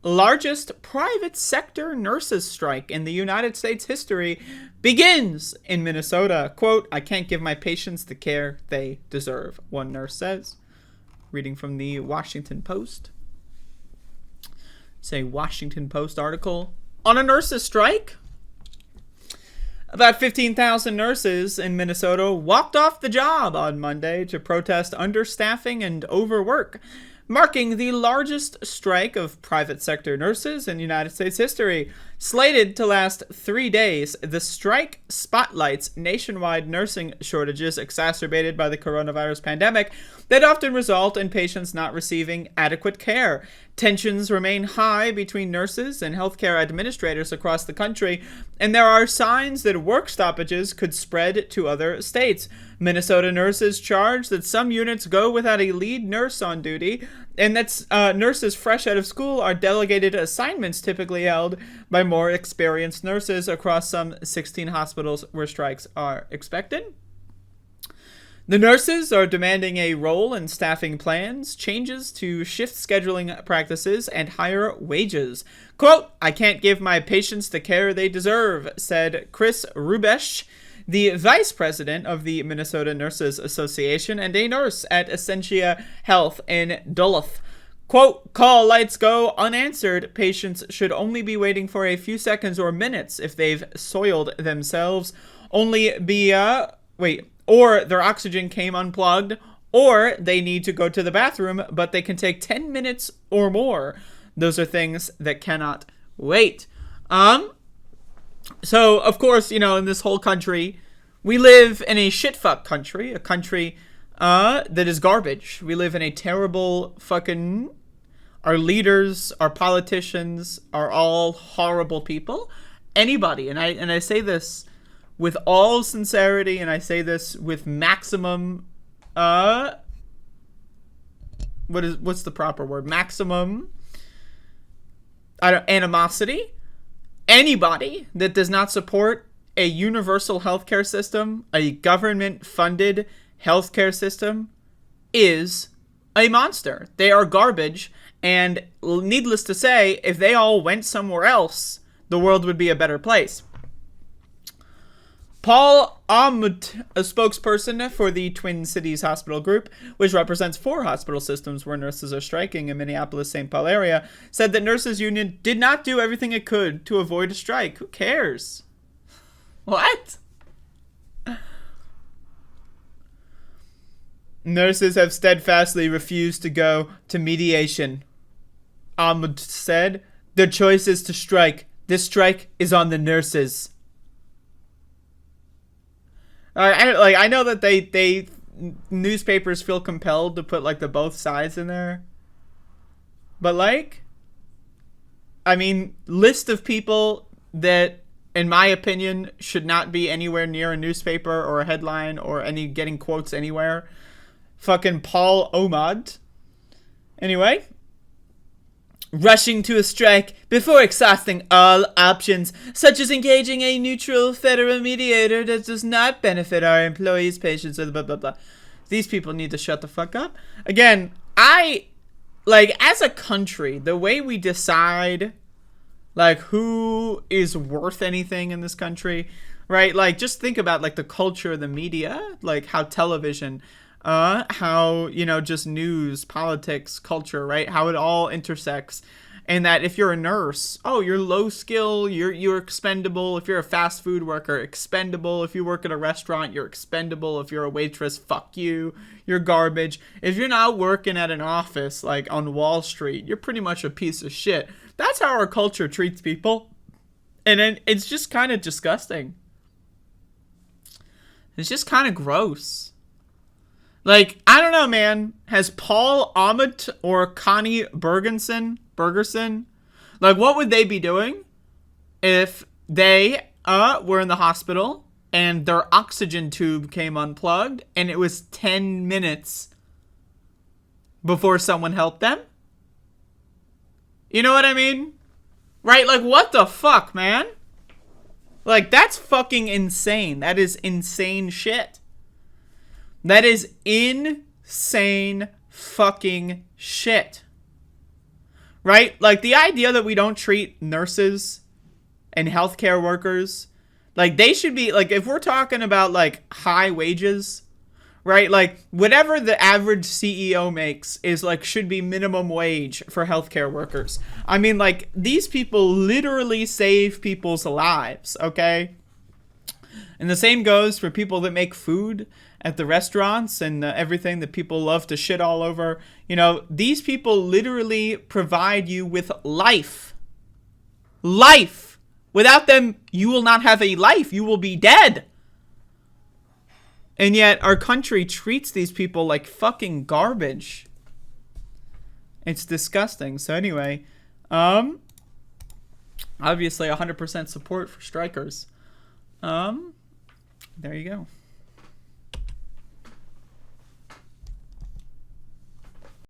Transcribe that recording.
largest private sector nurses strike in the United States history begins in Minnesota. Quote, I can't give my patients the care they deserve, one nurse says. Reading from the Washington Post. It's a Washington Post article on a nurses strike. About 15,000 nurses in Minnesota walked off the job on Monday to protest understaffing and overwork, marking the largest strike of private sector nurses in United States history. Slated to last 3 days, the strike spotlights nationwide nursing shortages exacerbated by the coronavirus pandemic that often result in patients not receiving adequate care. Tensions remain high between nurses and healthcare administrators across the country, and there are signs that work stoppages could spread to other states. Minnesota nurses charge that some units go without a lead nurse on duty, and that nurses fresh out of school are delegated assignments typically held by more experienced nurses across some 16 hospitals where strikes are expected. The nurses are demanding a role in staffing plans, changes to shift scheduling practices, and higher wages. Quote, I can't give my patients the care they deserve, said Chris Rubesh, the vice president of the Minnesota Nurses Association and a nurse at Essentia Health in Duluth. Quote, call lights go unanswered. Patients should only be waiting for a few seconds or minutes if they've soiled themselves. Or their oxygen came unplugged, or they need to go to the bathroom, but they can take 10 minutes or more. Those are things that cannot wait. So, of course, you know, in this whole country, we live in a shitfuck country, a country that is garbage. We live in a terrible fucking... Our leaders, our politicians are all horrible people. Anybody, and I say this with all sincerity, and I say this with maximum, what's the proper word? Maximum, animosity. Anybody that does not support a universal healthcare system, a government-funded healthcare system, is a monster. They are garbage, and needless to say, if they all went somewhere else, the world would be a better place. Paul Ahmut, a spokesperson for the Twin Cities Hospital Group, which represents 4 hospital systems where nurses are striking in Minneapolis-St. Paul area, said that Nurses Union did not do everything it could to avoid a strike. Who cares? What? Nurses have steadfastly refused to go to mediation. Ahmut said, their choice is to strike. This strike is on the nurses. I know that they newspapers feel compelled to put like the both sides in there, but list of people that, in my opinion, should not be anywhere near a newspaper or a headline or any getting quotes anywhere. Fucking Paul Ahmut. Anyway. Rushing to a strike before exhausting all options, such as engaging a neutral federal mediator that does not benefit our employees, patients, or blah, blah, blah. These people need to shut the fuck up. Again, as a country, the way we decide, who is worth anything in this country, right? Just think about, the culture of the media, how television... how, just news, politics, culture, right? How it all intersects. And that if you're a nurse, you're low skill, you're expendable. If you're a fast food worker, expendable. If you work at a restaurant, you're expendable. If you're a waitress, fuck you. You're garbage. If you're not working at an office, on Wall Street, you're pretty much a piece of shit. That's how our culture treats people. And then it's just kind of disgusting. It's just kind of gross. I don't know, man. Has Paul Ahmut or Connie Bergerson, what would they be doing if they were in the hospital and their oxygen tube came unplugged and it was 10 minutes before someone helped them? You know what I mean? Right? What the fuck, man? That's fucking insane. That is insane shit. That is insane fucking shit. right? Like, the idea that we don't treat nurses and healthcare workers, like, they should be, like, if we're talking about, like, high wages, right? Like, whatever the average CEO makes is, like, should be minimum wage for healthcare workers. I mean, like, these people literally save people's lives, okay? And the same goes for people that make food at the restaurants and everything that people love to shit all over. You know, these people literally provide you with life. Life. Without them, you will not have a life. You will be dead. And yet, our country treats these people like fucking garbage. It's disgusting. So anyway, obviously 100% support for strikers. There you go.